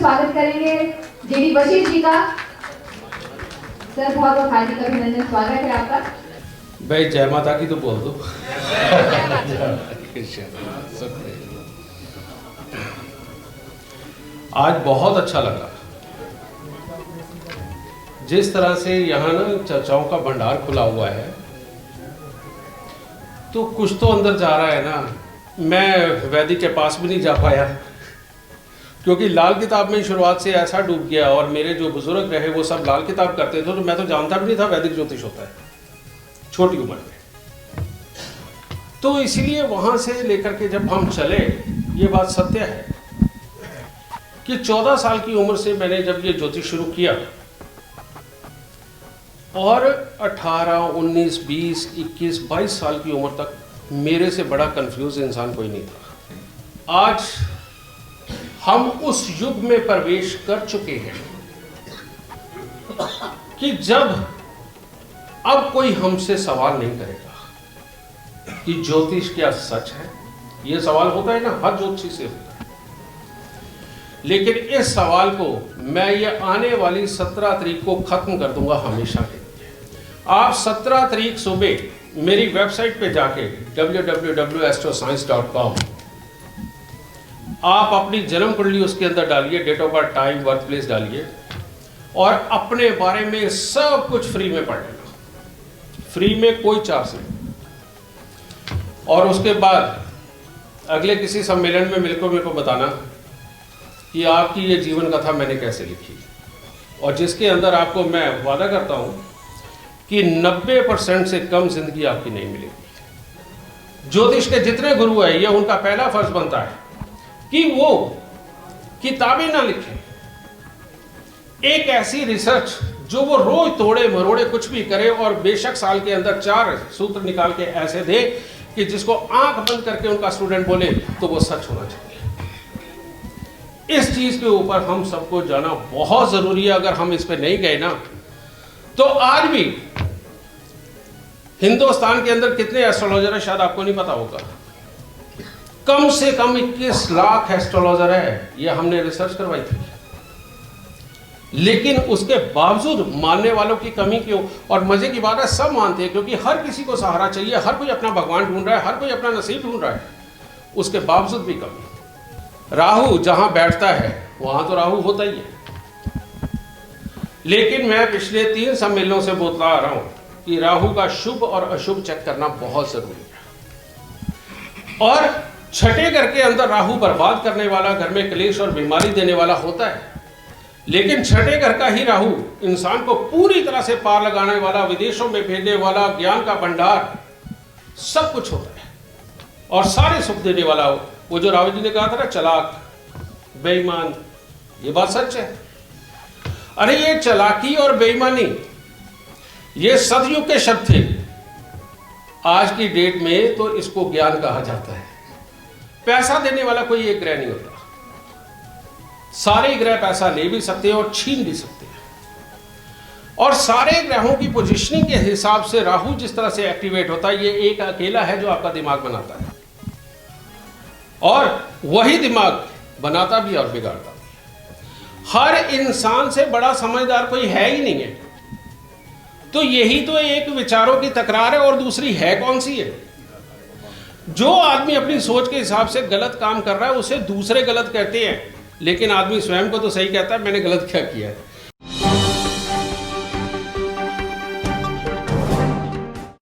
स्वागत करेंगे जेडी बशीर जी का। सर बहुत बहुत हार्दिक अभिनंदन, स्वागत है आपका। भाई जय माता की तो बोल दो। आज बहुत अच्छा लगा जिस तरह से यहाँ ना चर्चाओं का भंडार खुला हुआ है, तो कुछ तो अंदर जा रहा है ना। मैं वैदिक के पास भी नहीं जा पाया क्योंकि लाल किताब में शुरुआत से ऐसा डूब गया, और मेरे जो बुजुर्ग रहे वो सब लाल किताब करते थे, तो मैं तो जानता भी नहीं था वैदिक ज्योतिष होता है छोटी उम्र में। तो इसीलिए वहाँ से लेकर के जब हम चले, ये बात सत्य है कि 14 साल की उम्र से मैंने जब ये ज्योतिष शुरू किया, और 18, 19, 20, 21, 22 साल की उम्र तक मेरे से बड़ा कंफ्यूज इंसान कोई नहीं था। आज हम उस युग में प्रवेश कर चुके हैं कि जब अब कोई हमसे सवाल नहीं करेगा कि ज्योतिष क्या सच है। यह सवाल होता है ना, हर ज्योतिषी से होता है, लेकिन इस सवाल को मैं ये आने वाली 17 तारीख को खत्म कर दूंगा हमेशा के लिए। आप 17 तारीख सुबह मेरी वेबसाइट पे जाके www.astroscience.com आप अपनी जन्म कुंडली उसके अंदर डालिए, date of birth, time, birth place डालिए, और अपने बारे में सब कुछ फ्री में पढ़ लेना, फ्री में, कोई चार्ज नहीं। और उसके बाद अगले किसी सम्मेलन में मिलकर मेरे को बताना कि आपकी ये जीवन कथा मैंने कैसे लिखी, और जिसके अंदर आपको मैं वादा करता हूं कि 90% से कम जिंदगी आपकी नहीं मिलेगी। ज्योतिष के जितने गुरु हैं, यह उनका पहला फर्ज बनता है कि वो किताबें ना लिखें, एक ऐसी रिसर्च जो वो रोज तोड़े मरोड़े कुछ भी करे, और बेशक साल के अंदर 4 सूत्र निकाल के ऐसे दे कि जिसको आंख बंद करके उनका स्टूडेंट बोले तो वो सच होना चाहिए। इस चीज के ऊपर हम सबको जाना बहुत जरूरी है। अगर हम इस पे नहीं गए ना, तो आज भी हिंदुस्तान के अंदर कितने एस्ट्रोलॉजर है शायद आपको नहीं पता होगा। कम से कम 21 लाख एस्ट्रोलॉजर है, ये हमने रिसर्च करवाई थी। लेकिन उसके बावजूद मानने वालों की कमी क्यों? और मजे की बात है, सब मानते हैं क्योंकि हर किसी को सहारा चाहिए, हर कोई अपना भगवान ढूंढ रहा है, हर कोई अपना नसीब ढूंढ रहा है, उसके बावजूद भी कमी। राहु जहां बैठता है वहां तो राहु होता ही है। लेकिन मैं पिछले 3 सम्मेलनों से बोलता आ रहा हूं कि राहु का शुभ और अशुभ चेक करना बहुत जरूरी है। और छठे घर के अंदर राहु बर्बाद करने वाला, घर में क्लेश और बीमारी देने वाला होता है, लेकिन छठे घर का ही राहु इंसान को पूरी तरह से पार लगाने वाला, विदेशों में भेजने वाला, ज्ञान का भंडार, सब कुछ होता है, और सारे सुख देने वाला हो। वो जो राहु जी ने कहा था ना, चालाक, बेईमान, ये बात सच है। अरे ये चालाकी और बेईमानी ये सतयुग के शब्द थे। आज की डेट में तो इसको ज्ञान कहा जाता है। पैसा देने वाला कोई एक ग्रह नहीं होता, सारे ग्रह पैसा ले भी सकते हैं और छीन भी सकते हैं। और सारे ग्रहों की पोजीशनिंग के हिसाब से राहु जिस तरह से एक्टिवेट होता है, ये एक अकेला है जो आपका दिमाग बनाता है, और वही दिमाग बनाता भी और बिगाड़ता भी। हर इंसान से बड़ा समझदार कोई है ही नहीं है। तो यही तो एक विचारों की तकरार है, और दूसरी है कौन सी है? जो आदमी अपनी सोच के हिसाब से गलत काम कर रहा है उसे दूसरे गलत कहते हैं, लेकिन आदमी स्वयं को तो सही कहता है मैंने गलत क्या किया है।